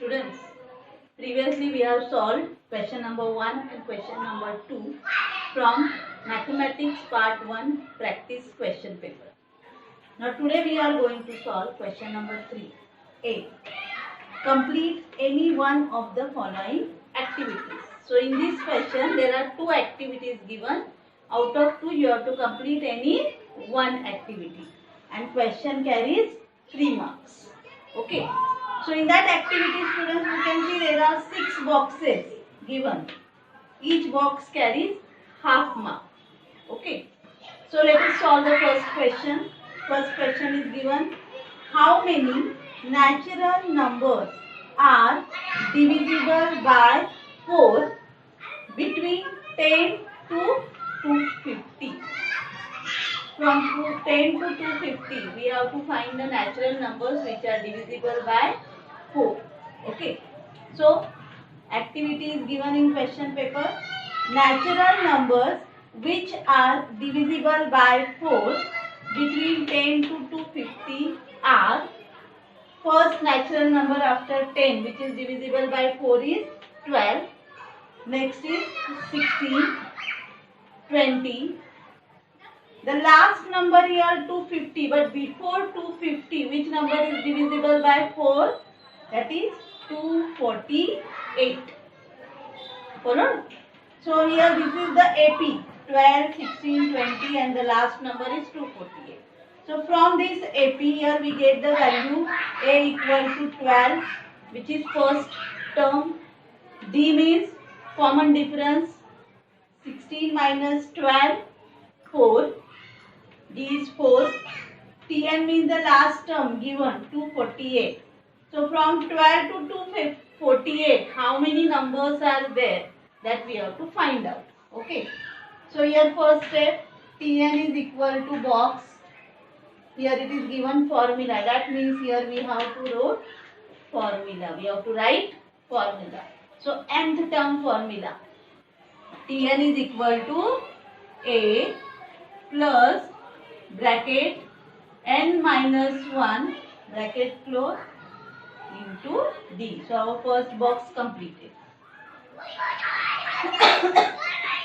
Students, previously we have solved question number 1 and question number 2 from Mathematics Part 1 Practice Question Paper. Now today we are going to solve question number 3. Complete any one of the following activities. So in this question there are 2 activities given. Out of 2 you have to complete any one activity and question carries 3 marks. Okay. So in that activity, students, you can see there are 6 boxes given. Each box carries half mark. Okay. So let us solve the first question. First question is given. How many natural numbers are divisible by 4 between 10 to 250? From 10 to 250, we have to find the natural numbers which are divisible by 4. Okay. So, activity is given in question paper. Natural numbers which are divisible by 4 between 10 to 250 are, first natural number after 10 which is divisible by 4 is 12. Next is 16, 20. The last number here 250, but before 250 which number is divisible by 4? That is 248. Followed? So here this is the AP 12, 16, 20 and the last number is 248. So from this AP here we get the value A equal to 12 which is first term. D means common difference 16 minus 12, 4. D is 4. Tn means the last term given 248. So from 12 to 248, how many numbers are there? That we have to find out. Okay. So here first step, Tn is equal to box. Here it is given formula. That means here we have to write formula. We have to write formula. So nth term formula. Tn is equal to A plus bracket n minus 1 bracket close into D. So our first box completed.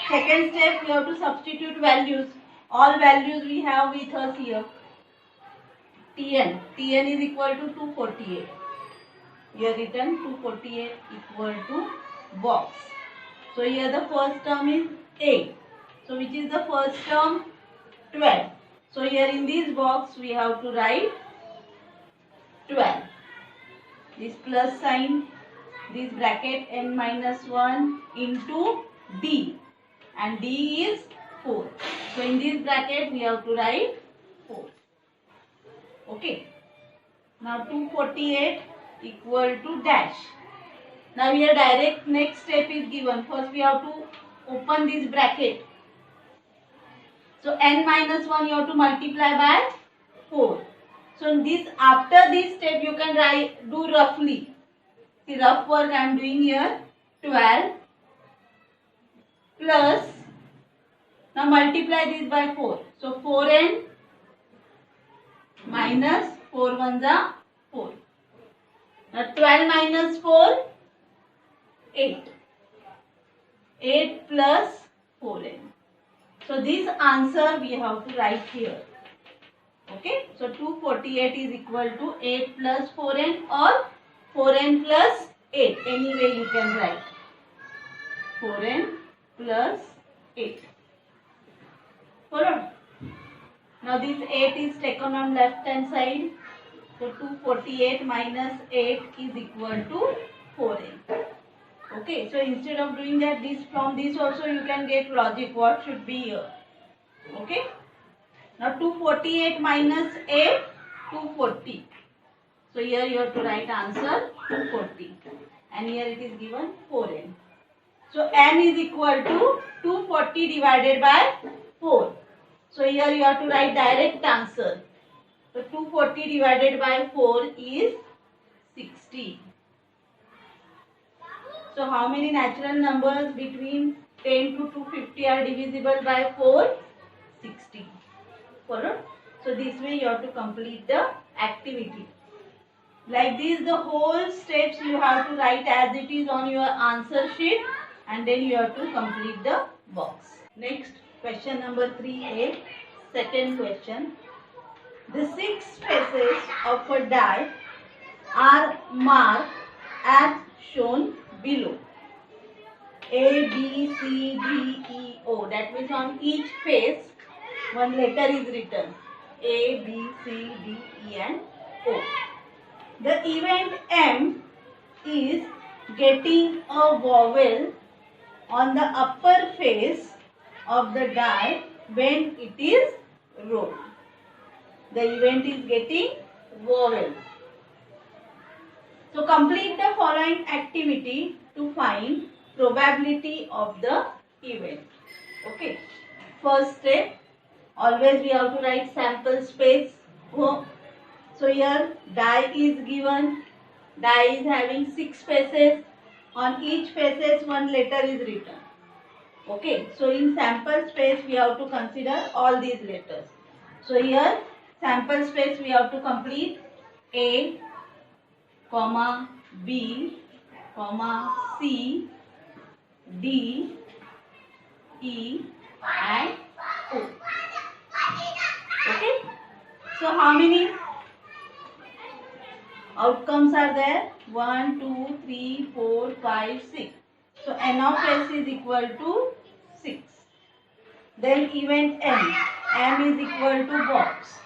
Second step, we have to substitute values. All values we have with us here. Tn is equal to 248. Here written 248 equal to box. So here the first term is A. So which is the first term? 12. So here in this box we have to write 12. This plus sign, this bracket n minus 1 into D. And D is 4. So in this bracket we have to write 4. Okay. Now 248 equal to dash. Now here direct next step is given. First we have to open this bracket. So n minus 1 you have to multiply by 4. So this after this step you can do roughly. See rough work I am doing here. 12 plus, now multiply this by 4. So 4n minus 4 ones are 4. Now 12 minus 4, 8. 8 plus 4n. So this answer we have to write here. Okay. So 248 is equal to 8 plus 4n or 4n plus 8. Anyway you can write 4n plus 8. Followed? Now this 8 is taken on left hand side. So 248 minus 8 is equal to 4n. Okay, so instead of doing that, from this also you can get logic what should be here. Okay. Now 248 minus 8, 240. So here you have to write answer 240. And here it is given 4n. So n is equal to 240 divided by 4. So here you have to write direct answer. So 240 divided by 4 is 60. So how many natural numbers between 10 to 250 are divisible by 4? 60. Followed? So this way you have to complete the activity. Like this, the whole steps you have to write as it is on your answer sheet, and then you have to complete the box. Next, question number 3A, second question. The 6 faces of a die are marked as shown below. A, B, C, D, E, O. That means on each face, one letter is written. A, B, C, D, E and O. The event M is getting a vowel on the upper face of the die when it is rolled. The event is getting vowel. So complete the following activity to find probability of the event. Okay. First step, always we have to write sample space. So here die is given. Die is having 6 faces. On each faces one letter is written. Okay. So in sample space we have to consider all these letters. So here sample space we have to complete A, comma, B, comma, C, D, E and O. Okay. So how many outcomes are there? 1, 2, 3, 4, 5, 6. So n of s is equal to 6. Then event m. M is equal to box.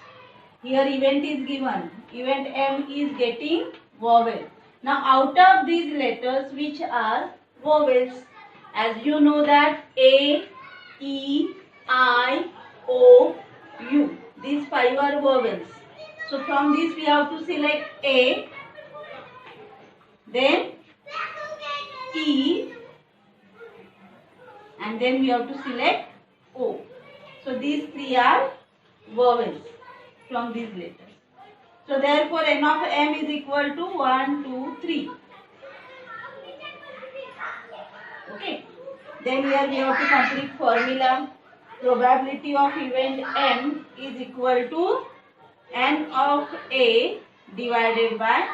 Here event is given. Event M is getting vowel. Now out of these letters which are vowels, as you know that A, E, I, O, U. These 5 are vowels. So from this we have to select A, then E, and then we have to select O. So these 3 are vowels from these letters. So therefore n of M is equal to 1, 2, 3. Okay. Then here we have to complete formula. Probability of event M is equal to n of A divided by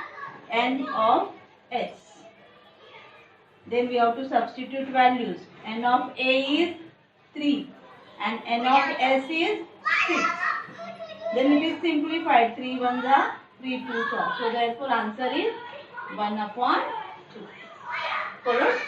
n of S. Then we have to substitute values. N of A is 3 and n of S is 6. Then it is simplified. 3 1s are 3 2s are. So therefore answer is 1/2. Correct?